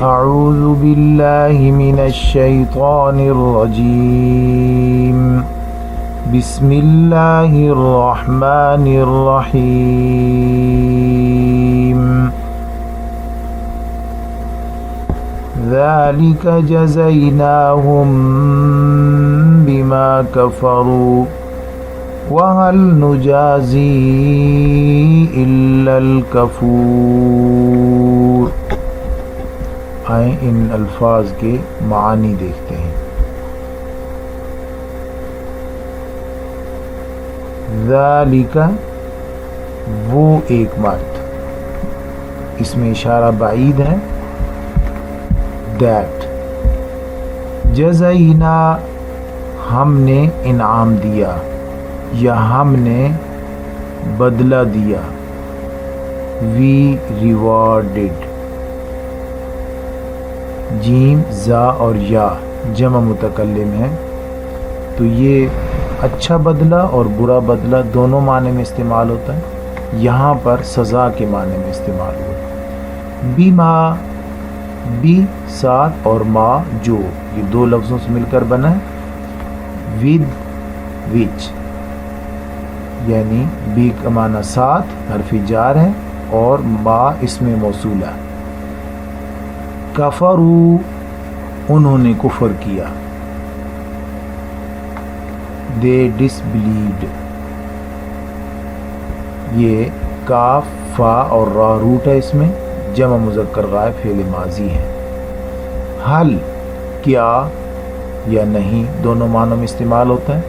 أعوذ بالله من الشيطان الرجيم بسم الله الرحمن الرحيم ذلك جزيناهم بما كفروا وهل نجازي إلا الكفور۔ آئیں ان الفاظ کے معانی دیکھتے ہیں۔ ذالک وہ ایک مرد، اس میں اشارہ بعید ہے، دیٹ، جزینا ہم نے انعام دیا یا ہم نے بدلہ دیا، وی ریوارڈڈ، جیم زا اور یا جمع متکلم ہے تو یہ اچھا بدلہ اور برا بدلہ دونوں معنی میں استعمال ہوتا ہے، یہاں پر سزا کے معنی میں استعمال ہوا۔ بیما، بی ساتھ اور ما جو، یہ دو لفظوں سے مل کر بنا ہے، ود وچ، یعنی بی کا معنی ساتھ حرف جار ہے اور ما اسم موصولہ۔ کفروا انہوں نے کفر کیا، دے ڈسبلیوڈ، یہ کاف فا اور را روٹ ہے، اس میں جمع مذکر غائب فعل ماضی ہے۔ حل کیا یا نہیں دونوں معنوں میں استعمال ہوتا ہے،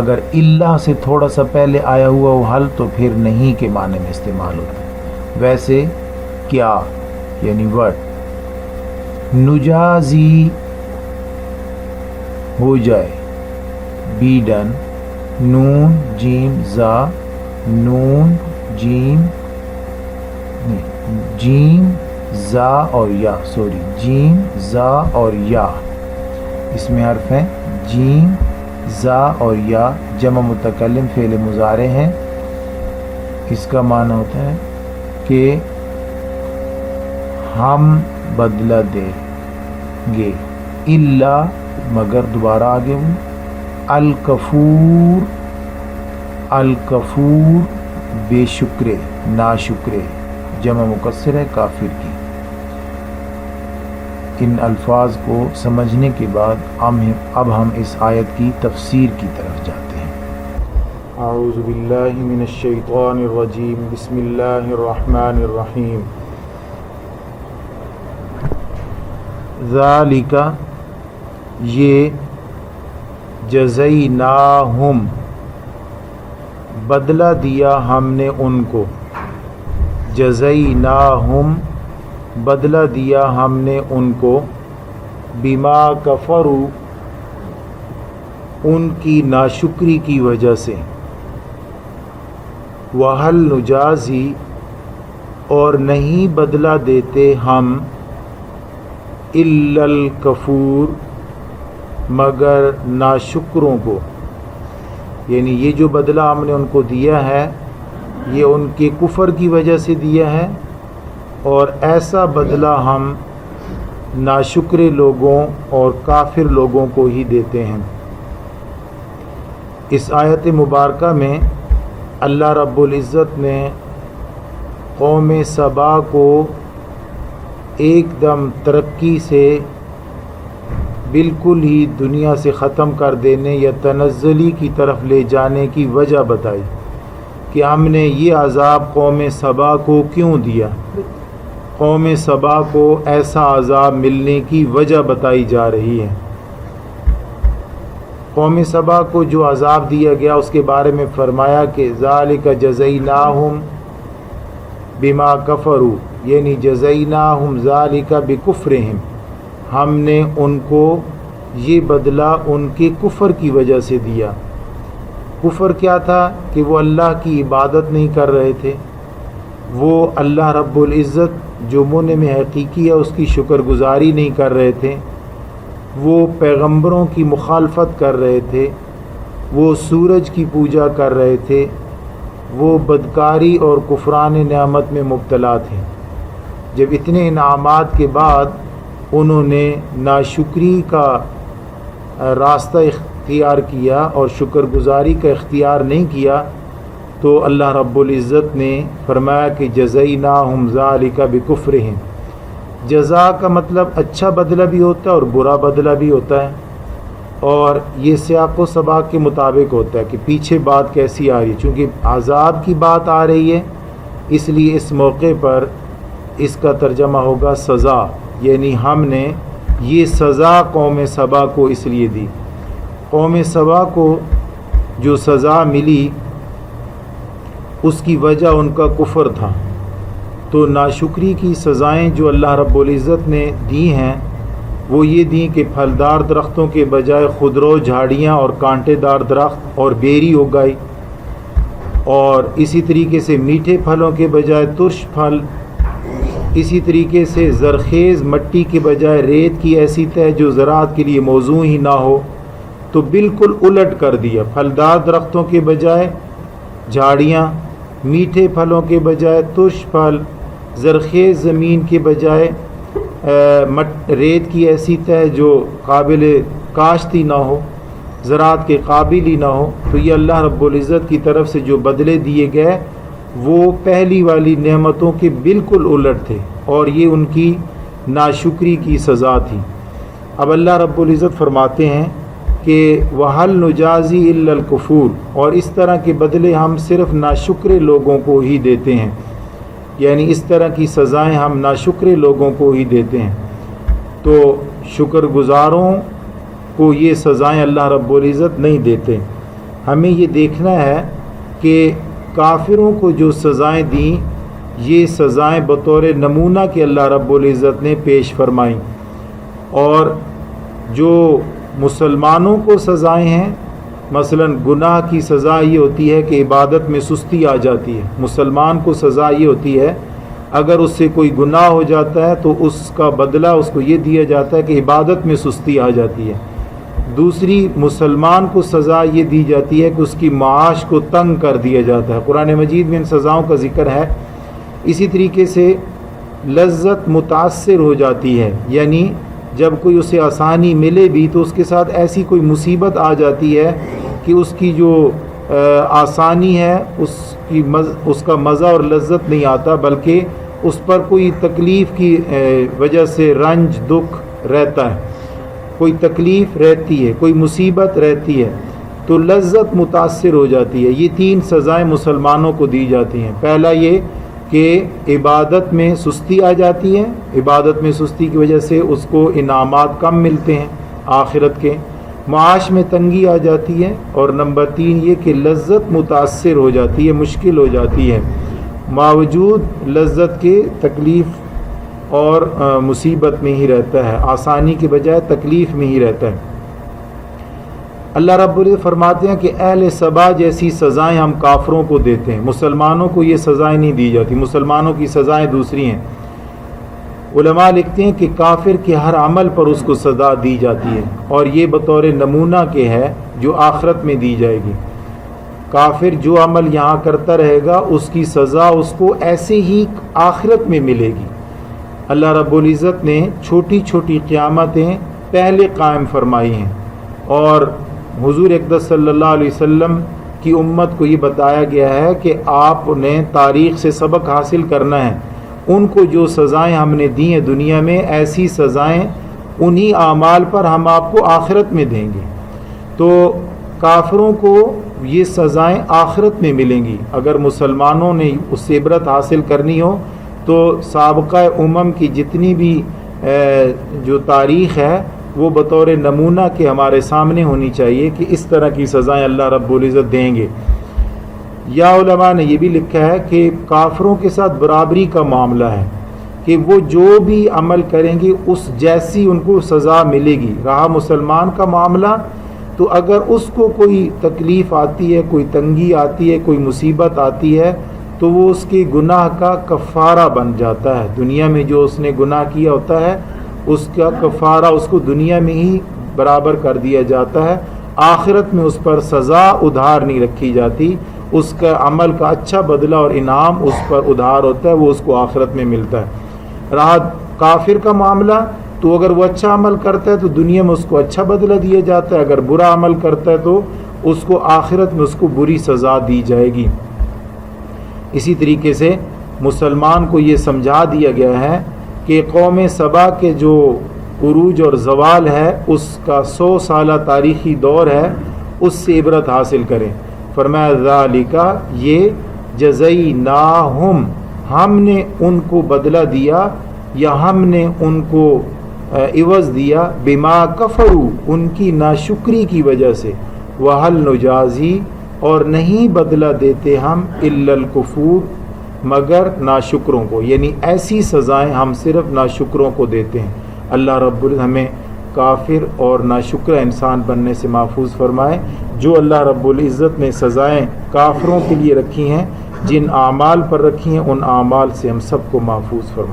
اگر اللہ سے تھوڑا سا پہلے آیا ہوا وہ حل تو پھر نہیں کے معنی میں استعمال ہوتا ہے، ویسے کیا یعنی وٹ۔ نجازی ہو جائے، بی ڈن، نون جیم زا، نون جیم زا اور یا، جیم زا اور یا، اس میں حرف ہیں جیم زا اور یا، جمع متکلم فعل مضارع ہیں، اس کا معنی ہوتا ہے کہ ہم بدلہ دیں گے، الا مگر، دوبارہ آگے ہوں، الکفور، الکفور بے شکرے، ناشکرے، جمع مکسر ہے کافر کی۔ ان الفاظ کو سمجھنے کے بعد اب ہم اس آیت کی تفسیر کی طرف جاتے ہیں۔ اعوذ باللہ من الشیطان الرجیم بسم اللہ الرحمن الرحیم۔ ذالک یہ، جزیناہم بدلہ دیا ہم نے ان کو، جزیناہم بدلہ دیا ہم نے ان کو، بما کفروا ان کی ناشکری کی وجہ سے، وہل نجازی اور نہیں بدلہ دیتے ہم، الا الکفور مگر ناشکروں کو، یعنی یہ جو بدلہ ہم نے ان کو دیا ہے یہ ان کے کفر کی وجہ سے دیا ہے، اور ایسا بدلہ ہم ناشکر لوگوں اور کافر لوگوں کو ہی دیتے ہیں۔ اس آیت مبارکہ میں اللہ رب العزت نے قوم سبا کو ایک دم ترقی سے بالکل ہی دنیا سے ختم کر دینے یا تنزلی کی طرف لے جانے کی وجہ بتائی کہ ہم نے یہ عذاب قوم سبا کو کیوں دیا، قوم سبا کو ایسا عذاب ملنے کی وجہ بتائی جا رہی ہے۔ قوم سبا کو جو عذاب دیا گیا اس کے بارے میں فرمایا کہ ذالک جزیناہم بما کفروا، یعنی جزیناہم ذالک بکفرہم، ہم نے ان کو یہ بدلہ ان کے کفر کی وجہ سے دیا۔ کفر کیا تھا کہ وہ اللہ کی عبادت نہیں کر رہے تھے، وہ اللہ رب العزت جو منعم حقیقی ہے اس کی شکر گزاری نہیں کر رہے تھے، وہ پیغمبروں کی مخالفت کر رہے تھے، وہ سورج کی پوجا کر رہے تھے، وہ بدکاری اور کفران نعمت میں مبتلا تھے۔ جب اتنے انعامات کے بعد انہوں نے ناشکری کا راستہ اختیار کیا اور شکر گزاری کا اختیار نہیں کیا، تو اللہ رب العزت نے فرمایا کہ جزیناہم ذالک بکفرہم۔ جزا کا مطلب اچھا بدلہ بھی ہوتا ہے اور برا بدلہ بھی ہوتا ہے، اور یہ سیاق و سباق کے مطابق ہوتا ہے کہ پیچھے بات کیسی آ رہی ہے۔ چونکہ عذاب کی بات آ رہی ہے اس لیے اس موقع پر اس کا ترجمہ ہوگا سزا، یعنی ہم نے یہ سزا قوم سبا کو اس لیے دی۔ قوم سبا کو جو سزا ملی اس کی وجہ ان کا کفر تھا، تو ناشکری کی سزائیں جو اللہ رب العزت نے دی ہیں وہ یہ دیں کہ پھلدار درختوں کے بجائے خودرو جھاڑیاں اور کانٹے دار درخت اور بیری اگائی، اور اسی طریقے سے میٹھے پھلوں کے بجائے ترش پھل، اسی طریقے سے زرخیز مٹی کے بجائے ریت کی ایسی تہ جو زراعت کے لیے موزوں ہی نہ ہو، تو بالکل الٹ کر دیا۔ پھلدار درختوں کے بجائے جھاڑیاں، میٹھے پھلوں کے بجائے ترش پھل، زرخیز زمین کے بجائے ریت کی ایسی تہ جو قابل کاشتی نہ ہو، زراعت کے قابل ہی نہ ہو۔ تو یہ اللہ رب العزت کی طرف سے جو بدلے دیے گئے وہ پہلی والی نعمتوں کے بالکل الٹ تھے، اور یہ ان کی ناشکری کی سزا تھی۔ اب اللہ رب العزت فرماتے ہیں کہ وَهَلْ نُجَازِي إِلَّا الْكُفُورَ، اور اس طرح کے بدلے ہم صرف ناشکر لوگوں کو ہی دیتے ہیں، یعنی اس طرح کی سزائیں ہم ناشکر لوگوں کو ہی دیتے ہیں۔ تو شکر گزاروں کو یہ سزائیں اللہ رب العزت نہیں دیتے۔ ہمیں یہ دیکھنا ہے کہ کافروں کو جو سزائیں دیں یہ سزائیں بطور نمونہ کے اللہ رب العزت نے پیش فرمائیں، اور جو مسلمانوں کو سزائیں ہیں، مثلا گناہ کی سزا یہ ہوتی ہے کہ عبادت میں سستی آ جاتی ہے۔ مسلمان کو سزا یہ ہوتی ہے اگر اس سے کوئی گناہ ہو جاتا ہے تو اس کا بدلہ اس کو یہ دیا جاتا ہے کہ عبادت میں سستی آ جاتی ہے۔ دوسری، مسلمان کو سزا یہ دی جاتی ہے کہ اس کی معاش کو تنگ کر دیا جاتا ہے۔ قرآن مجید میں ان سزاؤں کا ذکر ہے۔ اسی طریقے سے لذت متاثر ہو جاتی ہے، یعنی جب کوئی اسے آسانی ملے بھی تو اس کے ساتھ ایسی کوئی مصیبت آ جاتی ہے کہ اس کی جو آسانی ہے اس کا مزہ اور لذت نہیں آتا، بلکہ اس پر کوئی تکلیف کی وجہ سے رنج دکھ رہتا ہے، کوئی تکلیف رہتی ہے، کوئی مصیبت رہتی ہے، تو لذت متاثر ہو جاتی ہے۔ یہ تین سزائیں مسلمانوں کو دی جاتی ہیں۔ پہلا یہ کہ عبادت میں سستی آ جاتی ہے، عبادت میں سستی کی وجہ سے اس کو انعامات کم ملتے ہیں آخرت کے، معاش میں تنگی آ جاتی ہے، اور نمبر 3 یہ کہ لذت متاثر ہو جاتی ہے، مشکل ہو جاتی ہے، باوجود لذت کے تکلیف اور مصیبت میں ہی رہتا ہے، آسانی کے بجائے تکلیف میں ہی رہتا ہے۔ اللہ رب العزت فرماتے ہیں کہ اہل سبا جیسی سزائیں ہم کافروں کو دیتے ہیں، مسلمانوں کو یہ سزائیں نہیں دی جاتی، مسلمانوں کی سزائیں دوسری ہیں۔ علماء لکھتے ہیں کہ کافر کے ہر عمل پر اس کو سزا دی جاتی ہے، اور یہ بطور نمونہ کے ہے جو آخرت میں دی جائے گی۔ کافر جو عمل یہاں کرتا رہے گا اس کی سزا اس کو ایسے ہی آخرت میں ملے گی۔ اللہ رب العزت نے چھوٹی چھوٹی قیامتیں پہلے قائم فرمائی ہیں، اور حضور اقدس صلی اللہ علیہ وسلم کی امت کو یہ بتایا گیا ہے کہ آپ نے تاریخ سے سبق حاصل کرنا ہے۔ ان کو جو سزائیں ہم نے دی ہیں دنیا میں، ایسی سزائیں انہی اعمال پر ہم آپ کو آخرت میں دیں گے۔ تو کافروں کو یہ سزائیں آخرت میں ملیں گی۔ اگر مسلمانوں نے اس سے عبرت حاصل کرنی ہو تو سابقہ امم کی جتنی بھی جو تاریخ ہے وہ بطور نمونہ کے ہمارے سامنے ہونی چاہیے کہ اس طرح کی سزائیں اللہ رب العزت دیں گے۔ یا علماء نے یہ بھی لکھا ہے کہ کافروں کے ساتھ برابری کا معاملہ ہے کہ وہ جو بھی عمل کریں گے اس جیسی ان کو سزا ملے گی۔ رہا مسلمان کا معاملہ تو اگر اس کو کوئی تکلیف آتی ہے، کوئی تنگی آتی ہے، کوئی مصیبت آتی ہے تو وہ اس کے گناہ کا کفارہ بن جاتا ہے۔ دنیا میں جو اس نے گناہ کیا ہوتا ہے اس کا کفارہ اس کو دنیا میں ہی برابر کر دیا جاتا ہے، آخرت میں اس پر سزا ادھار نہیں رکھی جاتی، اس کا عمل کا اچھا بدلہ اور انعام اس پر ادھار ہوتا ہے، وہ اس کو آخرت میں ملتا ہے۔ رہا کافر کا معاملہ تو اگر وہ اچھا عمل کرتا ہے تو دنیا میں اس کو اچھا بدلہ دیا جاتا ہے، اگر برا عمل کرتا ہے تو اس کو آخرت میں اس کو بری سزا دی جائے گی۔ اسی طریقے سے مسلمان کو یہ سمجھا دیا گیا ہے کہ قوم سبا کے جو عروج اور زوال ہے اس کا 100 سالہ تاریخی دور ہے، اس سے عبرت حاصل کریں۔ فرمایا ذالک، یہ جزیناہم، ہم نے ان کو بدلہ دیا یا ہم نے ان کو عوض دیا، بما کفروا، ان کی ناشکری کی وجہ سے، وہل نجازی، اور نہیں بدلہ دیتے ہم الا الکفور، مگر ناشکروں کو، یعنی ایسی سزائیں ہم صرف ناشکروں کو دیتے ہیں۔ اللہ رب العزت ہمیں کافر اور ناشکرہ انسان بننے سے محفوظ فرمائے۔ جو اللہ رب العزت نے سزائیں کافروں کے لیے رکھی ہیں، جن اعمال پر رکھی ہیں، ان اعمال سے ہم سب کو محفوظ فرمائے۔